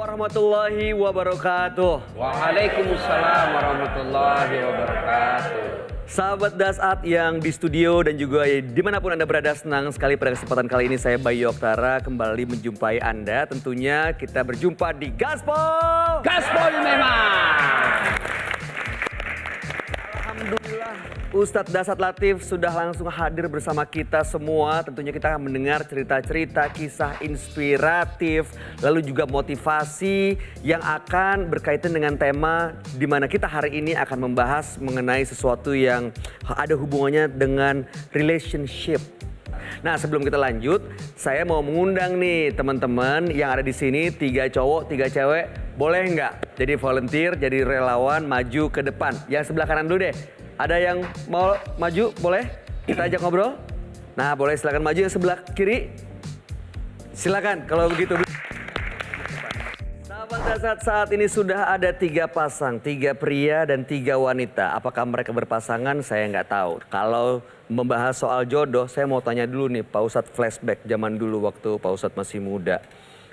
warahmatullahi wabarakatuh. Waalaikumsalam warahmatullahi wabarakatuh. Sahabat Dasat yang di studio dan juga dimanapun Anda berada, senang sekali pada kesempatan kali ini saya Bayu Oktara kembali menjumpai Anda. Tentunya kita berjumpa di Gaspol. Gaspol memang. Alhamdulillah Ustadz Dasat Latif sudah langsung hadir bersama kita semua. Tentunya kita akan mendengar cerita-cerita, kisah inspiratif, lalu juga motivasi yang akan berkaitan dengan tema di mana kita hari ini akan membahas mengenai sesuatu yang ada hubungannya dengan relationship. Nah, sebelum kita lanjut, saya mau mengundang nih teman-teman yang ada di sini, 3 cowok, 3 cewek, boleh nggak jadi volunteer, jadi relawan maju ke depan. Yang sebelah kanan dulu deh. Ada yang mau maju, boleh? Kita ajak ngobrol. Nah, boleh silakan maju. Yang sebelah kiri, silakan kalau begitu. Sahabat Dasat, saat ini sudah ada 3 pasang, 3 pria dan 3 wanita. Apakah mereka berpasangan? Saya nggak tahu. Kalau membahas soal jodoh, saya mau tanya dulu nih, Pak Ustadz flashback zaman dulu waktu Pak Ustadz masih muda.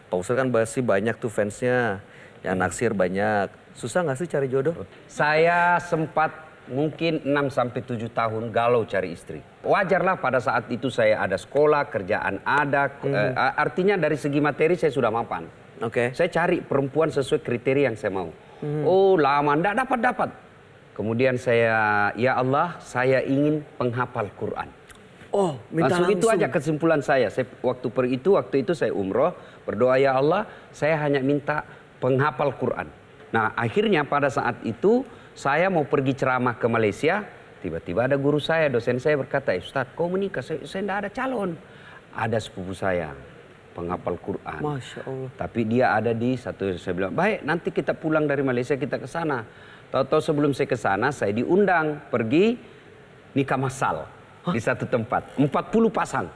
Pak Ustadz kan masih banyak tuh fansnya, yang naksir banyak. Susah nggak sih cari jodoh? Saya sempat mungkin 6-7 tahun galau cari istri. Wajarlah pada saat itu saya ada sekolah, kerjaan ada. Artinya dari segi materi saya sudah mapan. Oke. Saya cari perempuan sesuai kriteria yang saya mau. Oh lama, enggak dapat. Kemudian saya, ya Allah, saya ingin penghafal Quran. Oh, minta Langsung itu aja kesimpulan saya. Waktu itu saya umroh, berdoa ya Allah, saya hanya minta penghafal Quran. Nah, akhirnya pada saat itu saya mau pergi ceramah ke Malaysia, tiba-tiba ada guru saya, dosen saya berkata, Ustadz, kau menikah? Saya tidak ada calon. Ada sepupu saya, penghafal Quran. Masya Allah. Tapi dia ada di satu, saya bilang, baik nanti kita pulang dari Malaysia kita ke sana. Tahu-tahu sebelum saya ke sana, saya diundang pergi nikah massal di satu tempat. 40 pasang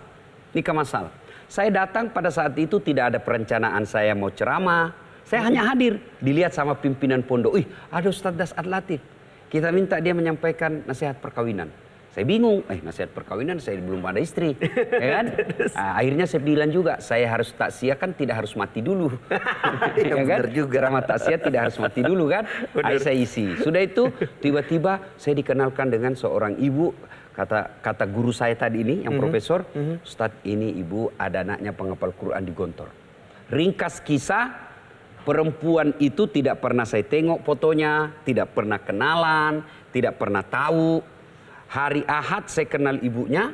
nikah massal. Saya datang pada saat itu tidak ada perencanaan saya mau ceramah. Saya hanya hadir, dilihat sama pimpinan pondok. Ada Ustadz Dasat Latif. Kita minta dia menyampaikan nasihat perkawinan. Saya bingung, nasihat perkawinan saya belum ada istri. Ya kan? Akhirnya saya bilang juga, saya harus takziah kan tidak harus mati dulu. Ya kan? Ceramah takziah tidak harus mati dulu kan. Akhirnya saya isi. Sudah itu tiba-tiba saya dikenalkan dengan seorang ibu. Kata guru saya tadi ini, yang profesor. Ustadz, ini ibu ada anaknya penghafal Quran di Gontor. Ringkas kisah, perempuan itu tidak pernah saya tengok fotonya, tidak pernah kenalan, tidak pernah tahu. Hari Ahad saya kenal ibunya,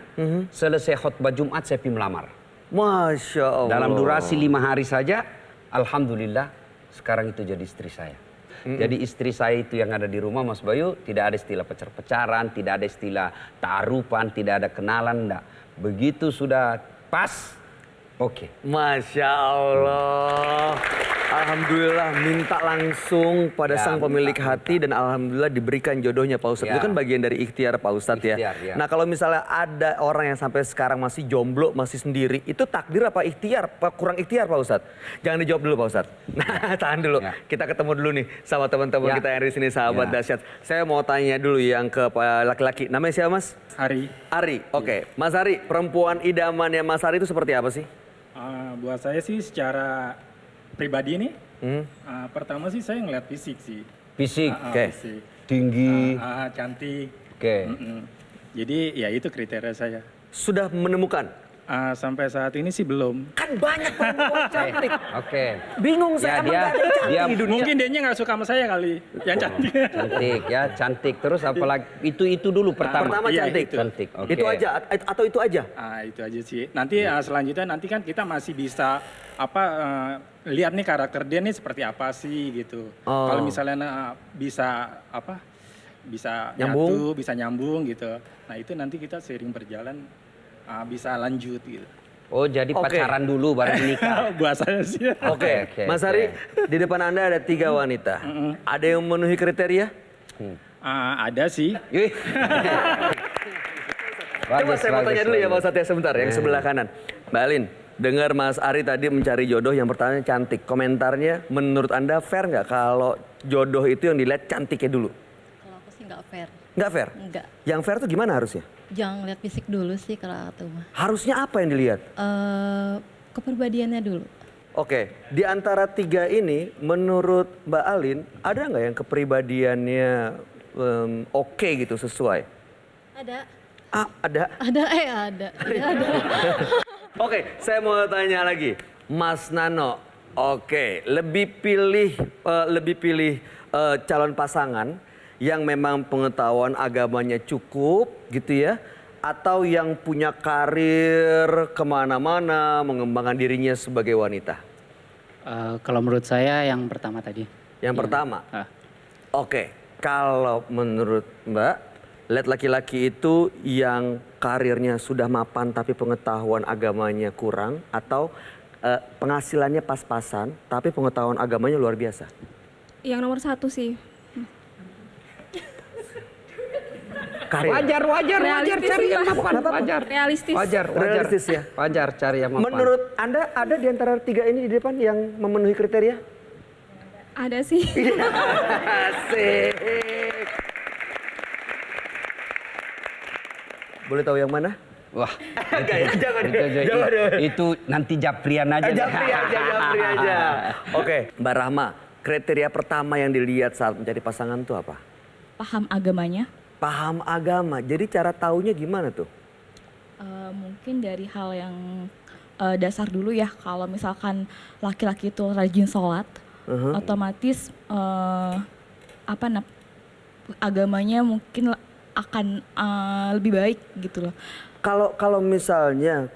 selesai khutbah Jumat saya pergi melamar. Masya Allah. Dalam durasi 5 hari saja, alhamdulillah sekarang itu jadi istri saya. Jadi istri saya itu yang ada di rumah Mas Bayu, tidak ada istilah pacar-pacaran, tidak ada istilah tarupan, tidak ada kenalan, enggak. Begitu sudah pas, oke. Masya Allah. Alhamdulillah minta langsung pada sang pemilik hati dan alhamdulillah diberikan jodohnya Pak Ustadz. Itu kan bagian dari ikhtiar Pak Ustadz ya. Nah kalau misalnya ada orang yang sampai sekarang masih jomblo, masih sendiri, itu takdir apa ikhtiar? Kurang ikhtiar Pak Ustadz? Jangan dijawab dulu Pak Ustadz. Nah tahan dulu. Kita ketemu dulu nih sama teman-teman kita yang ada di sini, sahabat Dahsyat. Saya mau tanya dulu yang ke laki-laki. Namanya siapa Mas? Ari. Ari, oke. Mas Ari, perempuan idamannya Mas Ari itu seperti apa sih? Buat saya sih secara pribadi nih, pertama sih saya ngeliat fisik sih. Fisik, Fisik. tinggi, cantik. oke. Jadi ya itu kriteria saya. Sudah menemukan? Sampai saat ini sih belum. Kan banyak perempuan cantik. Oke. Bingung saya, emang gak ada yang cantik di dunia. Mungkin dia nggak suka sama saya kali, yang cantik. Cantik ya, cantik. Terus apalagi itu dulu pertama. Pertama Iya, cantik. itu. Cantik. Oke. Itu aja atau itu aja? Itu aja sih. Nanti selanjutnya nanti kan kita masih bisa lihat nih karakter dia nih seperti apa sih gitu. Kalau misalnya bisa bisa Nyambung. bisa nyambung gitu. Nah itu nanti kita seiring berjalan bisa lanjut gitu. Oh jadi pacaran dulu baru menikah. Buat saya sih. Oke. Mas Ari, di depan Anda ada 3 wanita. Ada yang memenuhi kriteria? Ada sih. Coba saya mau tanya dulu ya Pak Ustadz ya sebentar, yang sebelah kanan. Mbak Alin, dengar Mas Ari tadi mencari jodoh yang pertama cantik. Komentarnya menurut Anda fair nggak kalau jodoh itu yang dilihat cantiknya dulu? Kalau aku sih nggak fair. Nggak fair? Nggak. Yang fair tuh gimana harusnya? Jangan lihat fisik dulu sih kalau aku mah. Harusnya apa yang dilihat? Kepribadiannya dulu. Oke, di antara 3 ini menurut Mbak Alin ada nggak yang kepribadiannya oke gitu sesuai? Ada. Ada. Ada, ada. Ya, ada. Oke, saya mau tanya lagi, Mas Nano. Oke, lebih pilih calon pasangan yang memang pengetahuan agamanya cukup gitu ya, atau yang punya karir kemana-mana, mengembangkan dirinya sebagai wanita? Kalau menurut saya yang pertama tadi. Yang pertama. Ah. Oke, kalau menurut Mbak, lihat laki-laki itu yang karirnya sudah mapan tapi pengetahuan agamanya kurang, atau penghasilannya pas-pasan tapi pengetahuan agamanya luar biasa? Yang nomor 1 sih. Karir. Wajar Realistis cari sih, yang Pak. mapan. Wajar. Realistis. Wajar. Realistis ya? Wajar cari yang mapan. Menurut Anda ada di antara 3 ini di depan yang memenuhi kriteria? Ada sih. Asik. Boleh tahu yang mana? Wah, Enggak ya, jangan. itu nanti Japrian aja. Japri aja. Oke, Mbak Rahma, kriteria pertama yang dilihat saat mencari pasangan itu apa? Paham agamanya. Paham agama. Jadi cara taunya gimana tuh? Mungkin dari hal yang dasar dulu ya. Kalau misalkan laki-laki itu rajin sholat, otomatis agamanya mungkin akan lebih baik gitu loh. Kalau misalnya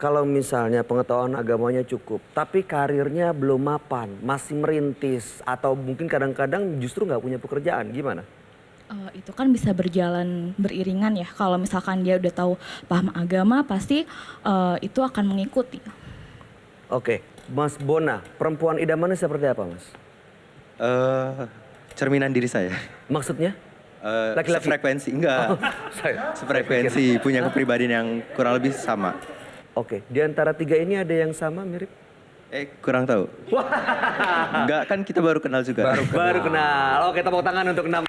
pengetahuan agamanya cukup, tapi karirnya belum mapan, masih merintis, atau mungkin kadang-kadang justru nggak punya pekerjaan, gimana? Itu kan bisa berjalan beriringan ya. Kalau misalkan dia udah tahu paham agama, pasti itu akan mengikuti. Oke, Mas Bona, perempuan idamannya seperti apa, Mas? Cerminan diri saya. Maksudnya? Laki-laki? Sefrekuensi, enggak. Sefrekuensi, punya kepribadian yang kurang lebih sama. Oke, di antara 3 ini ada yang sama, mirip? Kurang tahu. Enggak, kan kita baru kenal juga. Baru kenal. Oke, tepuk tangan untuk 6.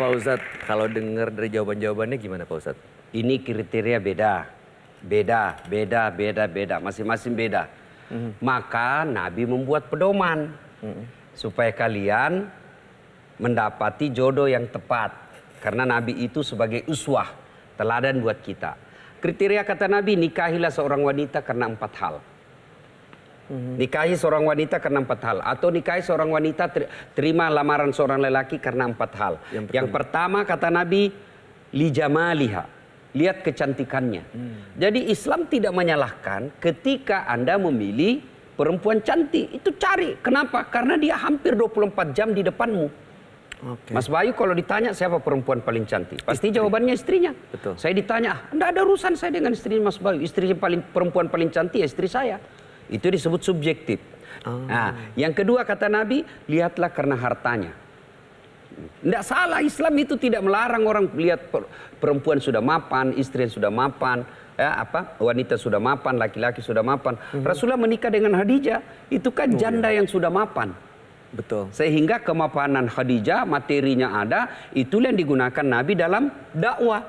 Pak Ustadz, kalau dengar dari jawaban-jawabannya gimana Pak Ustadz? Ini kriteria beda, masing-masing beda. Maka Nabi membuat pedoman supaya kalian mendapati jodoh yang tepat. Karena Nabi itu sebagai uswah, teladan buat kita. Kriteria kata Nabi, nikahilah seorang wanita karena 4 hal. Nikahi seorang wanita karena 4 hal. Atau nikahi seorang wanita terima lamaran seorang lelaki karena 4 hal. Yang pertama kata Nabi, lijamaliha. Lihat kecantikannya. Jadi Islam tidak menyalahkan ketika Anda memilih perempuan cantik. Itu cari. Kenapa? Karena dia hampir 24 jam di depanmu. Mas Bayu kalau ditanya siapa perempuan paling cantik? Pasti jawabannya istrinya. Betul. Saya ditanya, enggak ada urusan saya dengan istri Mas Bayu. Istri perempuan paling cantik ya istri saya. Itu disebut subjektif. Nah, yang kedua kata Nabi, lihatlah karena hartanya. Tidak salah, Islam itu tidak melarang orang lihat perempuan sudah mapan, istri yang sudah mapan, wanita sudah mapan, laki-laki sudah mapan. Rasulullah menikah dengan Khadijah, itu kan janda yang sudah mapan. Betul. Sehingga kemapanan Khadijah, materinya ada, itulah yang digunakan Nabi dalam dakwah.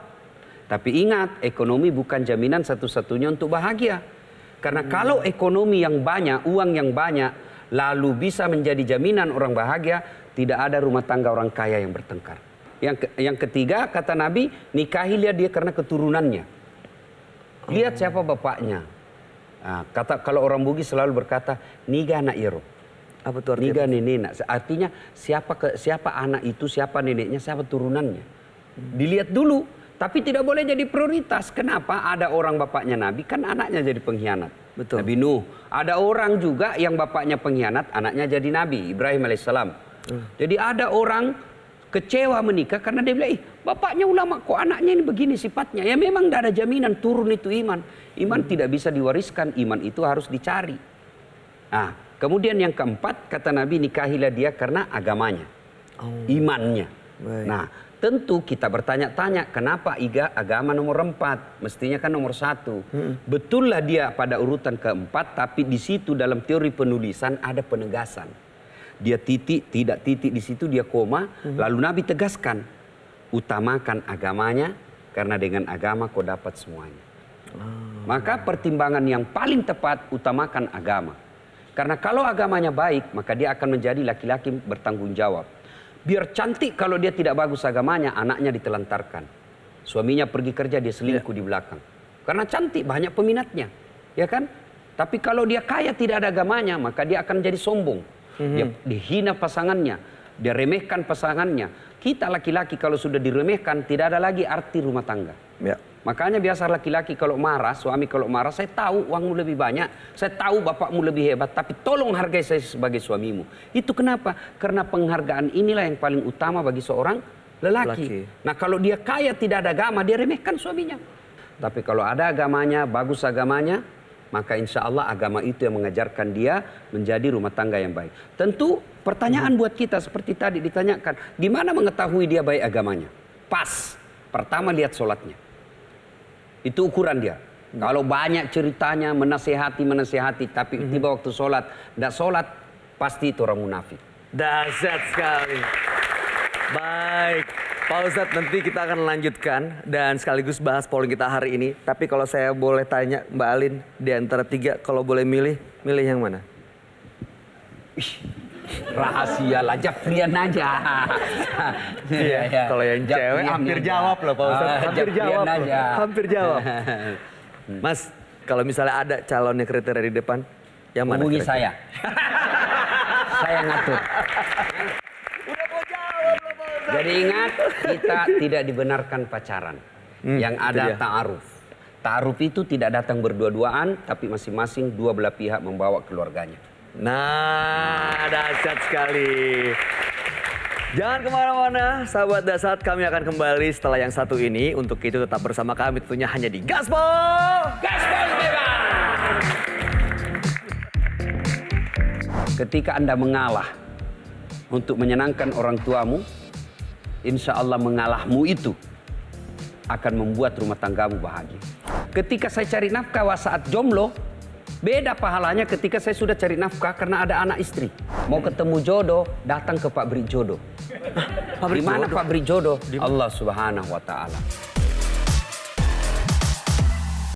Tapi ingat, ekonomi bukan jaminan satu-satunya untuk bahagia. Karena kalau ekonomi yang banyak, uang yang banyak, lalu bisa menjadi jaminan orang bahagia, tidak ada rumah tangga orang kaya yang bertengkar. Yang ketiga, kata Nabi, nikahilah dia karena keturunannya. Lihat siapa bapaknya. Nah, kalau orang Bugis selalu berkata, niga anak iro. Apa tuh artinya? Niga nenek. Artinya siapa anak itu, siapa neneknya, siapa turunannya. Dilihat dulu. Tapi tidak boleh jadi prioritas. Kenapa? Ada orang bapaknya Nabi, kan anaknya jadi pengkhianat. Betul. Nabi Nuh. Ada orang juga yang bapaknya pengkhianat, anaknya jadi Nabi, Ibrahim alaihissalam. Jadi ada orang kecewa menikah karena dia bilang, bapaknya ulama, kok anaknya ini begini sifatnya. Ya memang tidak ada jaminan turun itu iman. Iman tidak bisa diwariskan, iman itu harus dicari. Nah, kemudian yang keempat, kata Nabi, nikahilah dia karena agamanya. Imannya. Baik. Nah, tentu kita bertanya-tanya kenapa agama nomor 4, mestinya kan nomor 1. Betullah dia pada urutan keempat, tapi di situ dalam teori penulisan ada penegasan. Dia titik, tidak titik, di situ dia koma, lalu Nabi tegaskan, utamakan agamanya karena dengan agama kau dapat semuanya. Maka pertimbangan yang paling tepat utamakan agama. Karena kalau agamanya baik, maka dia akan menjadi laki-laki bertanggung jawab. Biar cantik kalau dia tidak bagus agamanya, anaknya ditelantarkan. Suaminya pergi kerja, dia selingkuh di belakang. Karena cantik, banyak peminatnya. Ya kan? Tapi kalau dia kaya tidak ada agamanya, maka dia akan jadi sombong. Dia dihina pasangannya, dia remehkan pasangannya. Kita laki-laki kalau sudah diremehkan, tidak ada lagi arti rumah tangga. Ya. Makanya biasa laki-laki kalau marah, suami kalau marah, saya tahu uangmu lebih banyak, saya tahu bapakmu lebih hebat, tapi tolong hargai saya sebagai suamimu. Itu kenapa? Karena penghargaan inilah yang paling utama bagi seorang lelaki. Nah kalau dia kaya tidak ada agama, dia remehkan suaminya. Tapi kalau ada agamanya, bagus agamanya, maka insya Allah agama itu yang mengajarkan dia menjadi rumah tangga yang baik. Tentu pertanyaan buat kita seperti tadi ditanyakan, gimana mengetahui dia baik agamanya? Pas, pertama lihat sholatnya. Itu ukuran dia. Kalau banyak ceritanya menasehati, tapi tiba waktu sholat, tidak sholat, pasti itu orang munafik. Dahsyat sekali. Baik, Pak Ustadz, nanti kita akan lanjutkan dan sekaligus bahas polling kita hari ini. Tapi kalau saya boleh tanya Mbak Alin, di antara 3 kalau boleh milih yang mana? Rahasia lah, Japrian aja. Iya, kalau yang cewek hampir jawab loh Pak Ustadz. Hampir jawab loh. Hampir jawab. Mas, kalau misalnya ada calonnya kriteria di depan, yang mana? Hubungi kira-kira? saya. Saya ngatur. Jadi ingat, kita tidak dibenarkan pacaran. Yang ada ta'aruf. Ta'aruf itu tidak datang berdua-duaan, tapi masing-masing dua belah pihak membawa keluarganya. Nah, dahsyat sekali. Jangan kemana-mana, sahabat Dasat, kami akan kembali setelah yang satu ini. Untuk itu tetap bersama kami tentunya hanya di Gaspol! Gaspol bebas! Ketika Anda mengalah untuk menyenangkan orang tuamu, insya Allah mengalahmu itu akan membuat rumah tanggamu bahagia. Ketika saya cari nafkah saat jomblo, beda pahalanya ketika saya sudah cari nafkah karena ada anak istri. Mau ketemu jodoh, datang ke pabrik jodoh. Di mana pabrik jodoh? Allah Subhanahu wa Ta'ala.